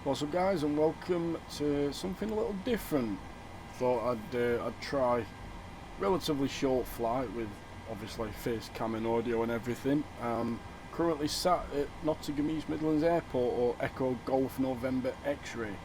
What's up, guys, and welcome to something a little different. Thought I'd try relatively short flight with obviously face cam and audio and everything. Currently sat at Nottingham East Midlands Airport, or Echo Golf November X-ray,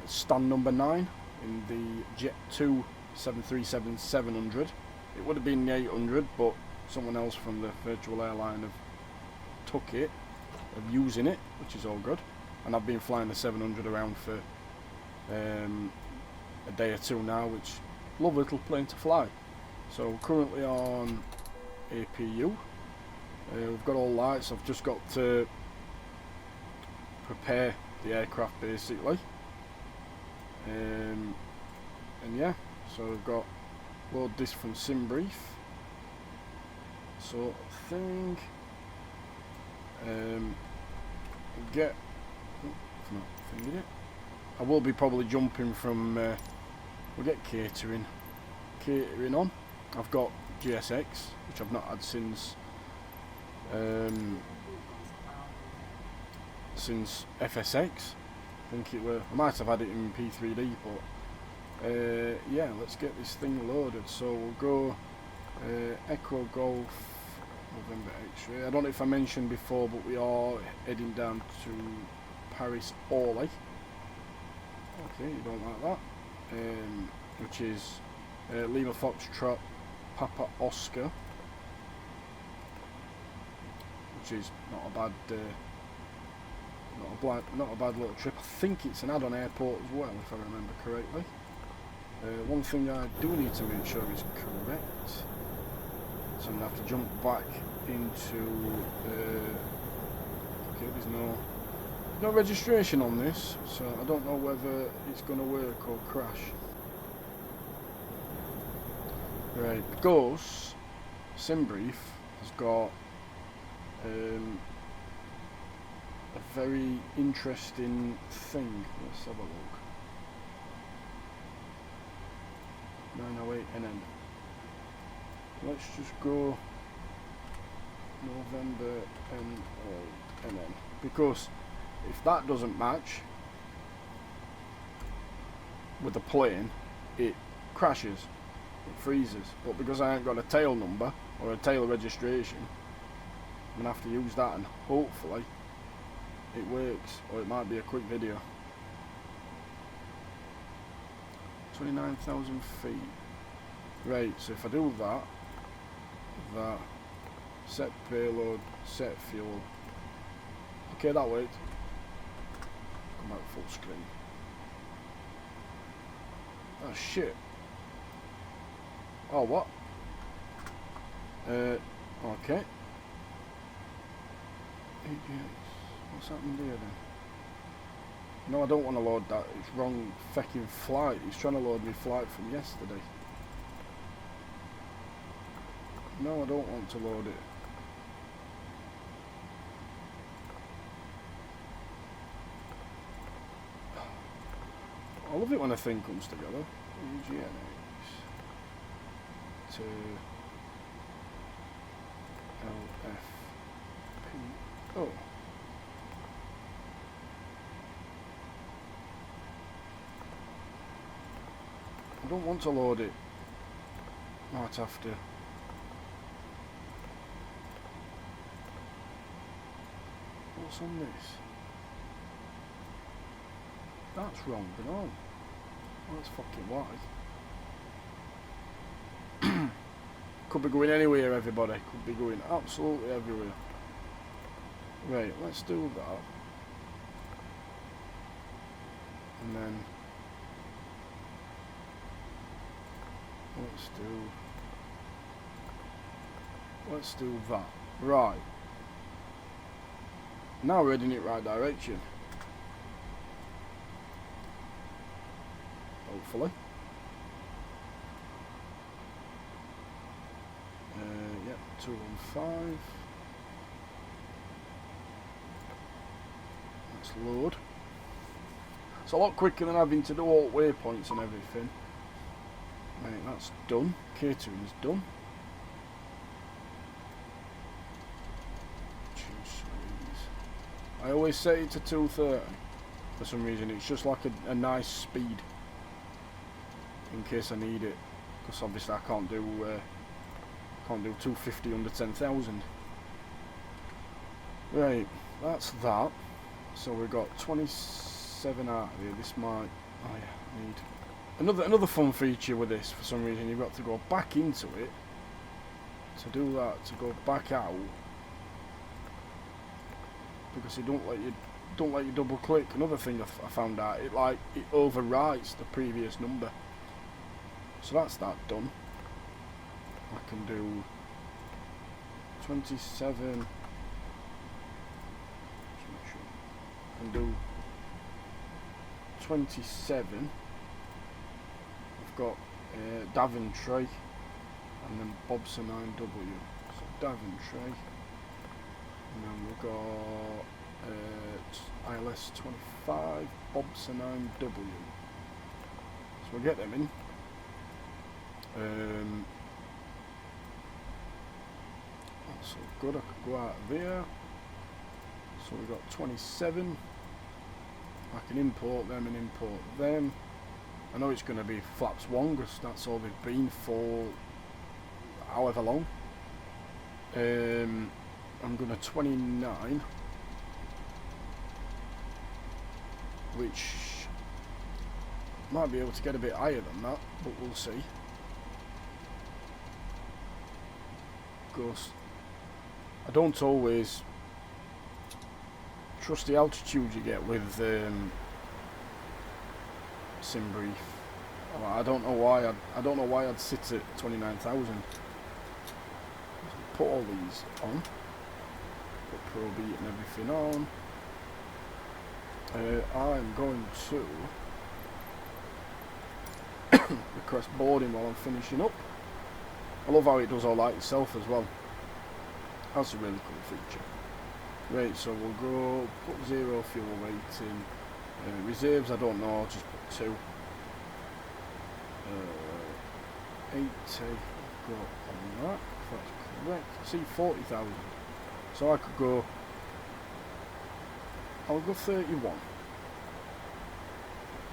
stand number 9 in the Jet 2 737-700. It would have been the 800, but someone else from the virtual airline have took it, of using it, which is all good. And I've been flying the 700 around for a day or two now, which lovely little plane to fly. So currently on APU, we've got all lights. I've just got to prepare the aircraft basically, and yeah, so we've got load this from SimBrief sort of thing. Get I will be probably jumping from we'll get catering on. I've got GSX, which I've not had since FSX. I think it were, I might have had it in P3D, but yeah, let's get this thing loaded. So we'll go Echo Golf November X-ray. I don't know if I mentioned before, but we are heading down to Paris Orly. Okay, you don't like that. Which is Lima Foxtrot Papa Oscar, which is not a bad little trip. I think it's an add-on airport as well, if I remember correctly. One thing I do need to make sure is correct, so I'm gonna have to jump back into. Okay, there's no registration on this, so I don't know whether it's going to work or crash. Right, because SimBrief has got a very interesting thing. Let's have a look. 908 NN. Let's just go November NN, because if that doesn't match with the plane, it crashes, it freezes. But because I ain't got a tail number or a tail registration, I'm gonna have to use that, and hopefully it works, or it might be a quick video. 29,000 feet. Right, so if I do that, set payload, set fuel. Okay, that worked. Come out full screen. Oh shit. Oh, what? Okay. What's happened here then? No, I don't want to load that. It's wrong fucking flight. He's trying to load me flight from yesterday. No, I don't want to load it. I love it when a thing comes together. EGNX to LFP. Oh. I don't want to load it. Might have to. What's on this? That's wrong and all. Well, that's fucking why. Could be going anywhere, everybody. Could be going absolutely everywhere. Right, let's do that. And then let's do that. Right. Now we're heading in the right direction. Hopefully. Yep, 215. Let's load. It's a lot quicker than having to do all waypoints and everything. Right, that's done. Catering's done. I always set it to 230. for some reason. It's just like a nice speed in case I need it, because obviously I can't do 250 under 10,000. Right, that's that. So we've got 27 out of here. This might, oh yeah, need another fun feature with this. For some reason, you've got to go back into it. To do that, to go back out, because it don't let you double click. Another thing I found out, it overwrites the previous number. So that's that done. I can do 27. I can do 27. I've got Daventry and then Bobson 9W. So Daventry, and then we've got ILS 25, Bobson 9W. So we'll get them in. That's all good. I could go out of there. So we've got 27. I can import them and import them. I know it's going to be flaps 1 because that's all they've been for however long. I'm going to 29, which might be able to get a bit higher than that, but we'll see. Because I don't always trust the altitude you get with SimBrief. I don't know why I'd sit at 29,000. Put all these on. Put Pro Beat and everything on. I'm going to request boarding while I'm finishing up. I love how it does all that itself as well. That's a really cool feature. Right, so we'll go put 0 fuel rating. Reserves, I don't know, I'll just put 2. 80, go on that, if that's correct. See, 40,000. So I could go, I'll go 31.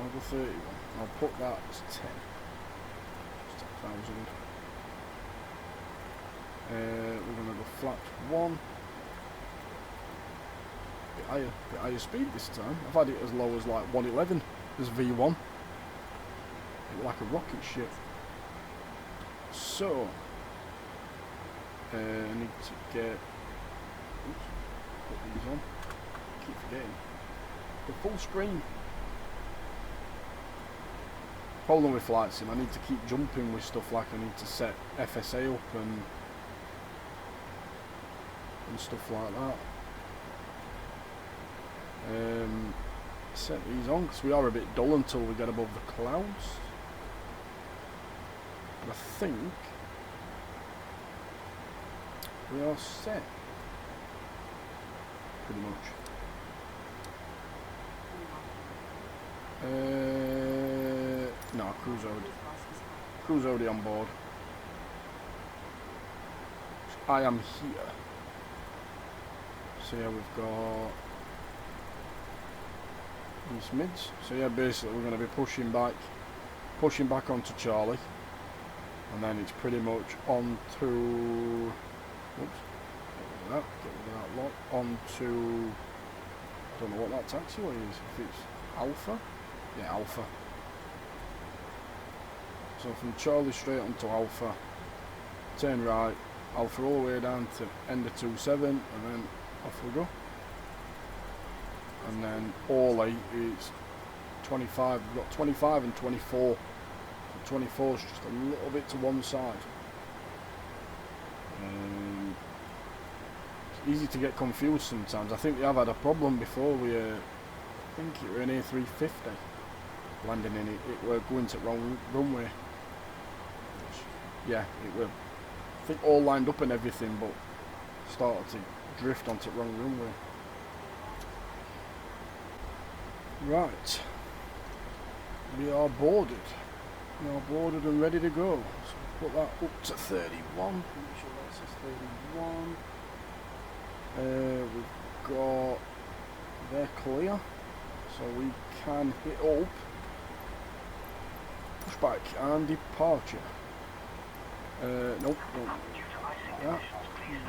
I'll go 31. I'll put that as 10. Just 10,000. We're going to go flat 1. Bit higher speed this time. I've had it as low as like 111 as V1. Like a rocket ship. So I need to get, oops, put these on. Keep forgetting. The full screen. Problem with Flight Sim, I need to keep jumping with stuff, like I need to set FSA up and stuff like that. Set these on because we are a bit dull until we get above the clouds. But I think we are set pretty much. No, crew's already on board. I am here. So yeah, we've got East Mids. So yeah, basically we're going to be pushing back onto Charlie, and then it's pretty much on to, oops, get rid of that lot, on to, I don't know what that taxiway is, if it's Alpha? Yeah, Alpha. So from Charlie straight onto Alpha, turn right, Alpha all the way down to end of 27, and then off we go. And then Orley is 25. We've got 25 and 24. So 24 is just a little bit to one side. It's easy to get confused sometimes. I think we have had a problem before. We, I think it were an A350 landing in it. It were going to the wrong runway. Which, yeah, it were, I think, all lined up and everything, but started to drift onto the wrong runway. Right, we are boarded. We are boarded and ready to go. So put that up to 31. Make sure that says 31. We've got, they're clear. So we can hit up, push back and departure. Nope, yeah.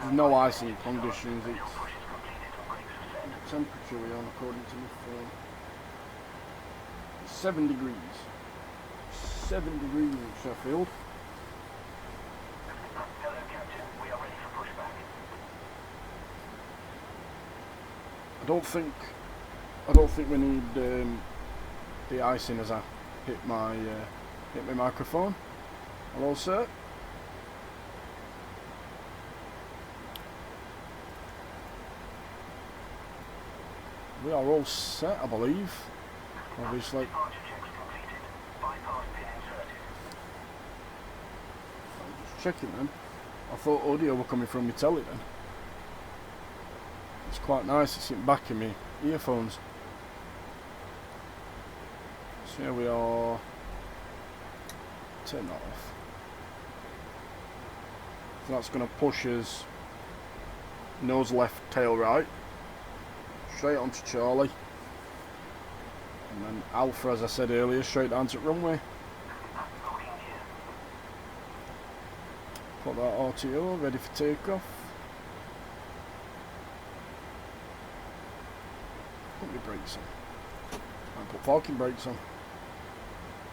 There's no icing conditions, it's the temperature we're on according to my phone. 7 degrees. 7 degrees in Sheffield. Hello, Captain. We are ready for pushback. I don't think we need the icing as I hit my microphone. Hello, sir. We are all set, I believe. Obviously. Departure checks completed. Bypass pin inserted. I'm just checking then. I thought audio were coming from my telly then. It's quite nice, it's in the back of me earphones. So here we are. Turn that off. So that's going to push us nose left, tail right. Straight onto Charlie. And then Alpha, as I said earlier, straight down to runway. Put that RTO, ready for takeoff. Put your brakes on. And put parking brakes on.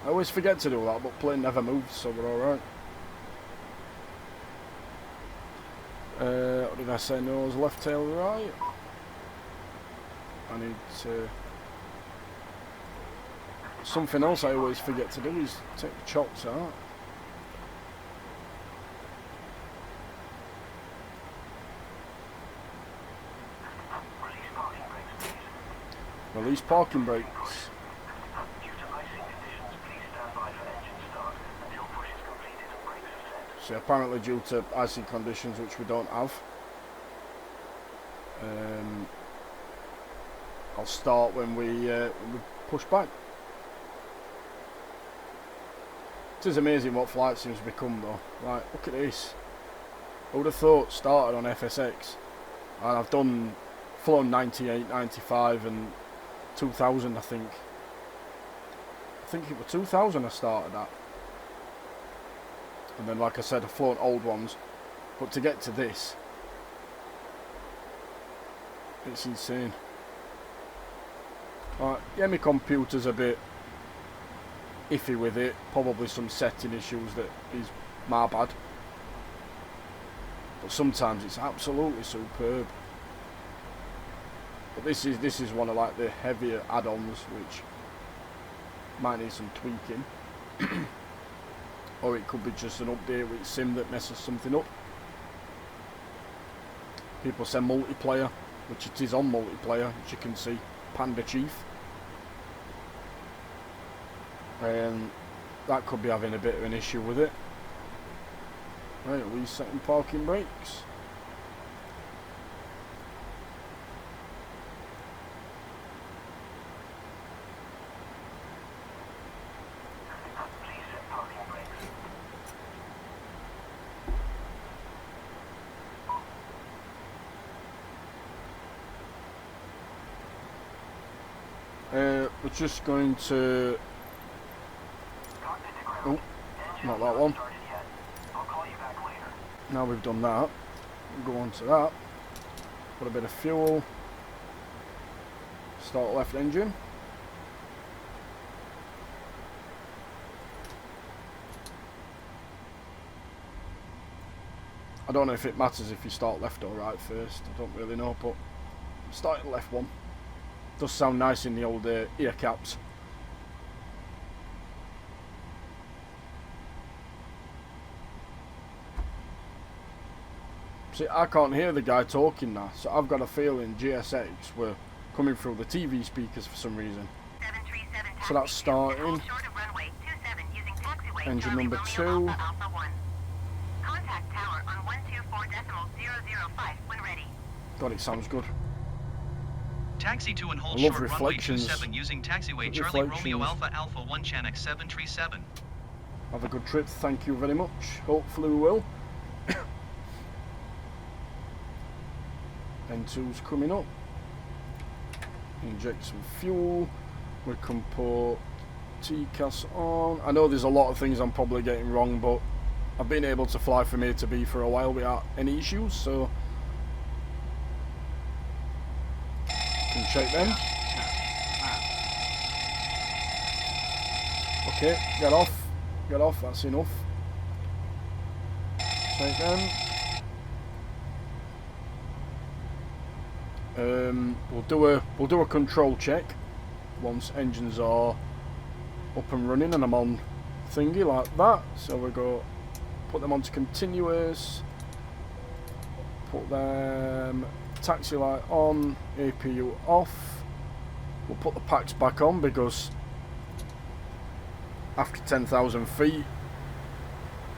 I always forget to do that, but plane never moves, so we're alright. What did I say? Nose left, tail right. I need to... Something else I always forget to do is take the chocks out. Release parking brakes. Due to icing conditions, please stand by for engine start until push is completed and brakes are set. So apparently due to icing conditions, which we don't have, I'll start when we push back. It is amazing what flight sims become though. Like, look at this. I would have thought started on FSX, and I've flown 98, 95 and 2000 I think. I think it was 2000 I started at. And then like I said, I've flown old ones. But to get to this, it's insane. Yeah, my computer's a bit iffy with it. Probably some setting issues that is my bad. But sometimes it's absolutely superb. But this is one of like the heavier add-ons which might need some tweaking. Or it could be just an update with sim that messes something up. People say multiplayer, which it is on multiplayer, as you can see, Panda Chief. That could be having a bit of an issue with it. Right, resetting parking brakes. Please set parking brakes. We're just going to... Oh, not that one. I'll call you back later. Now we've done that, we'll go on to that. Put a bit of fuel. Start left engine. I don't know if it matters if you start left or right first. I don't really know, but starting left one. Does sound nice in the old ear caps. See, I can't hear the guy talking now, so I've got a feeling GSX were coming through the TV speakers for some reason. So that's starting. Engine number 2. God, it sounds good. Taxi to and hold I love short reflections. runway 27 using taxiway Good Charlie reflections. Romeo Alpha Alpha 1 Chanex 737. Have a good trip, thank you very much. Hopefully we will. N2's coming up. inject some fuel. We can put TCAS on. I know there's a lot of things I'm probably getting wrong, but I've been able to fly from A to B for a while without any issues, so can check them. Okay, get off, that's enough. Check them. We'll do a control check once engines are up and running and I'm on thingy like that. So we go put them onto continuous, put them taxi light on, APU off. We'll put the packs back on because after 10,000 feet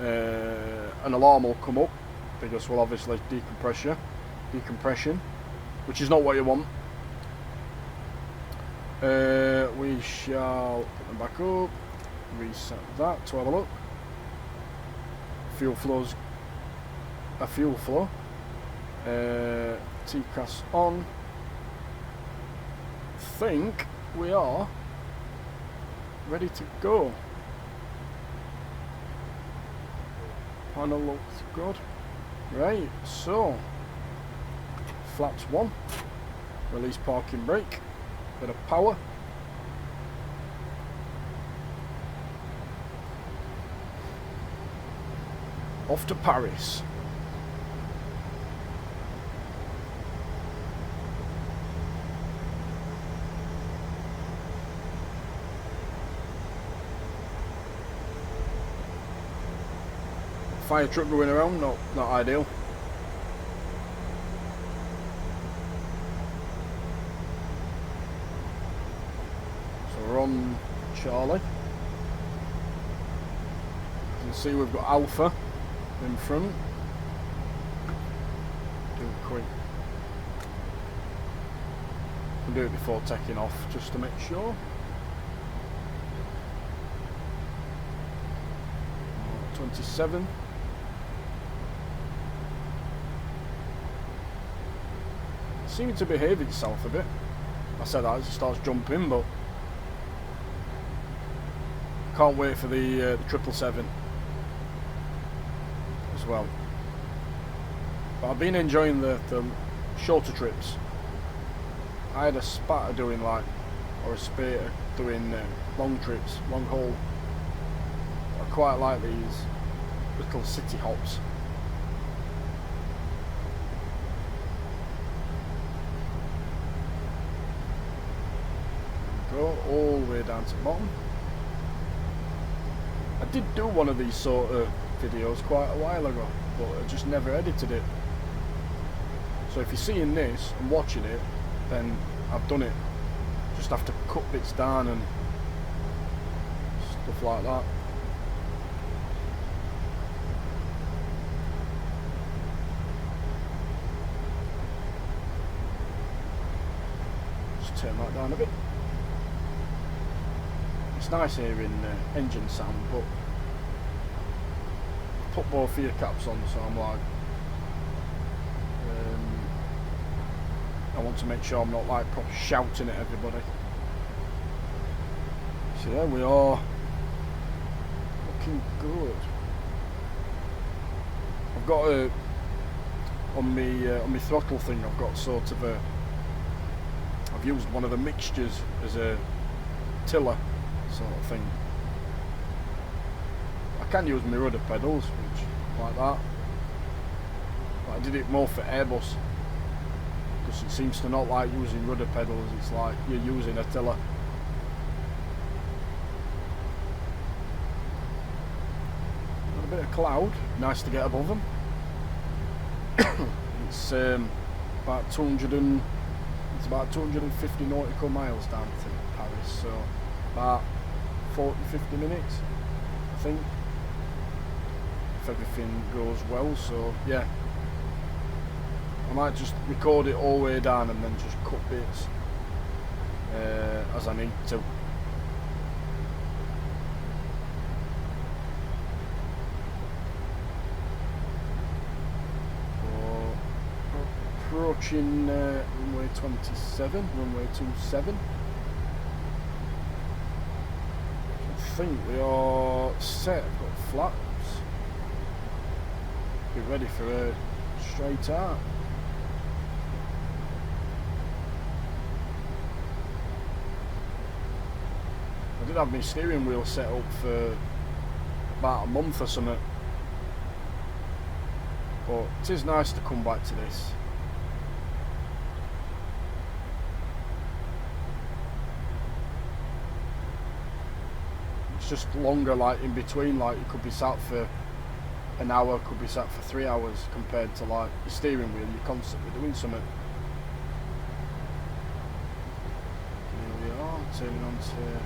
an alarm will come up because we'll obviously decompression, which is not what you want. We shall put them back up, reset that to have a look. Fuel flow. TCAS on. Think we are ready to go. Panel looks good. Right, so flaps 1, release parking brake, bit of power. Off to Paris. Fire truck going around, not ideal. So we're on Charlie. You can see we've got Alpha in front. Do it quick. Can do it before taking off just to make sure. 27. Seeming to behave itself a bit. I said that as it starts jumping, but can't wait for the 777 as well. But I've been enjoying the shorter trips. I had a spatter doing a spater doing long trips, long haul. I quite like these little city hops. All the way down to the bottom. I did do one of these sort of videos quite a while ago, but I just never edited it. So if you're seeing this and watching it, then I've done it. Just have to cut bits down and stuff like that. Just turn that down a bit. It's nice hearing engine sound, but I put both ear caps on, so I'm like, I want to make sure I'm not like proper shouting at everybody. So there we are, looking good. I've got a on my throttle thing. I've got sort of a. I've used one of the mixtures as a tiller sort of thing. I can use my rudder pedals, which like that. But I did it more for Airbus because it seems to not like using rudder pedals. It's like you're using a tiller. Got a bit of cloud. Nice to get above them. It's about 250 nautical miles down to Paris, so about 40-50 minutes, I think, if everything goes well. So yeah, I might just record it all the way down and then just cut bits as I need to. Approaching runway MFS2020, runway 27. I think we are set, I've got flaps. Be ready for a straight out. I did have my steering wheel set up for about a month or something, but it is nice to come back to this. It's just longer, like in between, like you could be sat for an hour, could be sat for 3 hours, compared to like the steering wheel, you're constantly doing something. Here we are, turning on to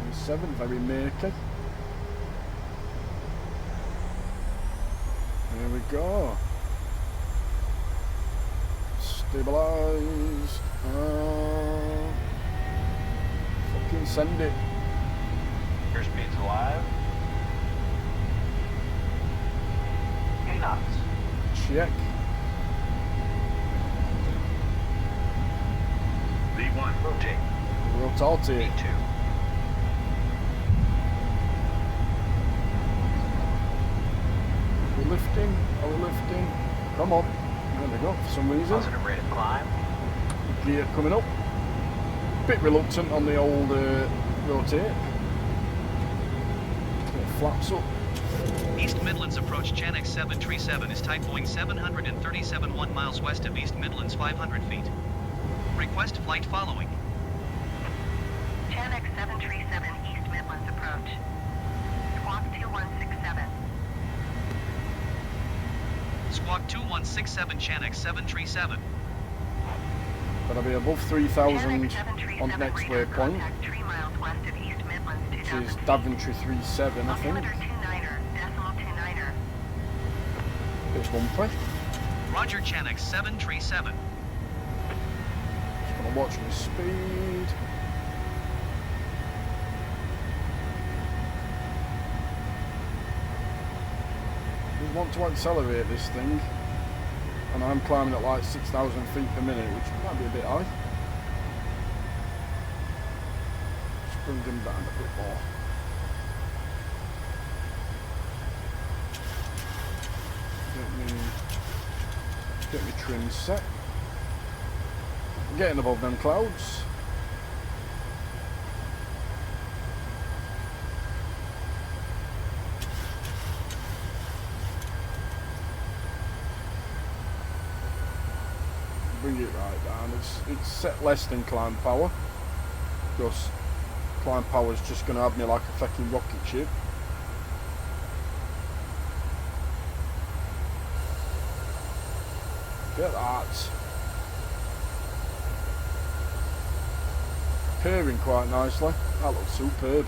27, very murky. Here we go. Stabilised. Fucking send it. Your speed's alive. 8 knots. Check. V1, rotate. Rotate. V2. We're lifting. Are we lifting? Come on. There we go. For some reason. Positive rate of climb. Gear coming up. Bit reluctant on the old rotate. Flaps up. East Midlands approach GEGNX 737 is type Boeing 737 1 miles west of East Midlands 500 feet. Request flight following. GEGNX 737 East Midlands approach. Squawk 2167. Squawk 2167 GEGNX 737. Gonna be above 3,000 GEGNX 737 on the next radar waypoint, contact 3 miles west of East Midlands which 2000 is feet. Daventry 37, I think. Altimeter 29er, decimal 29er. Bit bumpy. Roger GEGNX 737. Just gonna watch my speed. We want to accelerate this thing, and I'm climbing at like 6,000 feet per minute, which might be a bit high. Just bring them down a bit more. Get me trim set. Getting above them clouds. Bring it right down. It's set less than climb power, because climb power is just going to have me like a fucking rocket ship. Get that. Purring quite nicely. That looks superb.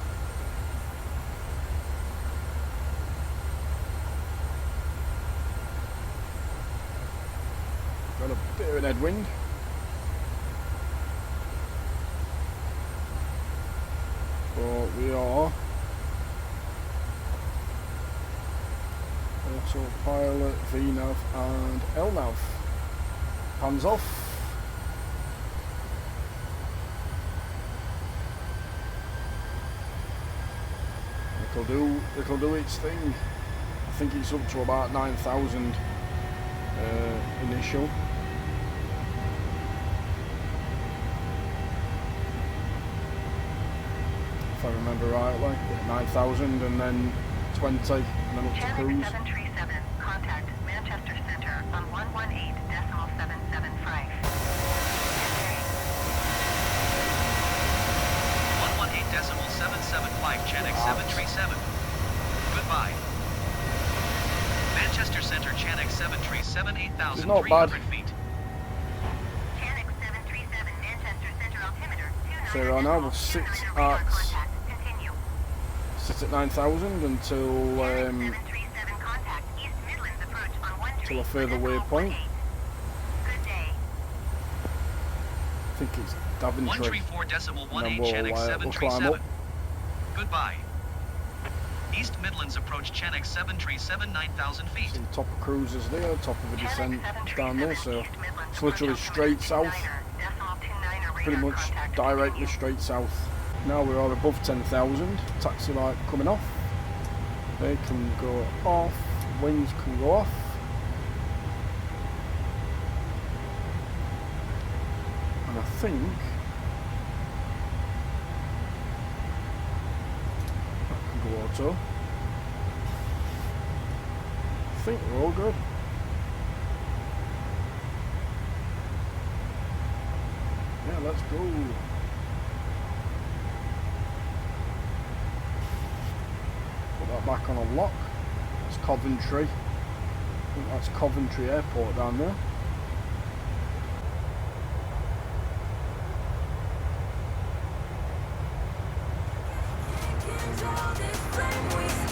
Got a bit of an headwind. But we are autopilot, VNav and LNav. Hands off. It'll do its thing. I think it's up to about 9,000 initial. If I remember rightly, 9,000 and then 20 and then up to GEGNX cruise. 737, contact Manchester Center on 118.775. 118.775 GEGNX 737. Goodbye. Manchester Center GEGNX 737 8,300 feet. GEGNX 737, Manchester Center altimeter 29. So right now we'll sit at Continue. sit at 9,000 until GEGNX 737 contact East Midlands approach on 13. till a further waypoint. Good day. I think it's Daventry. 134.18 And then GEGNX we'll climb up. 737. Goodbye. East Midlands approach Chenex 737 9,000 feet. See the top of cruisers there, top of the descent Chenex down there, so 737 East Midlands it's literally approach straight south, altimeter, decimal 29 pretty radar much contact directly continued. straight south. Now we are above 10,000, taxi light coming off, they can go off, wings can go off. And I think that can go auto. I think we're all good. Yeah, let's go. Put that back on a lock. That's Coventry. I think that's Coventry Airport down there. Control this flame we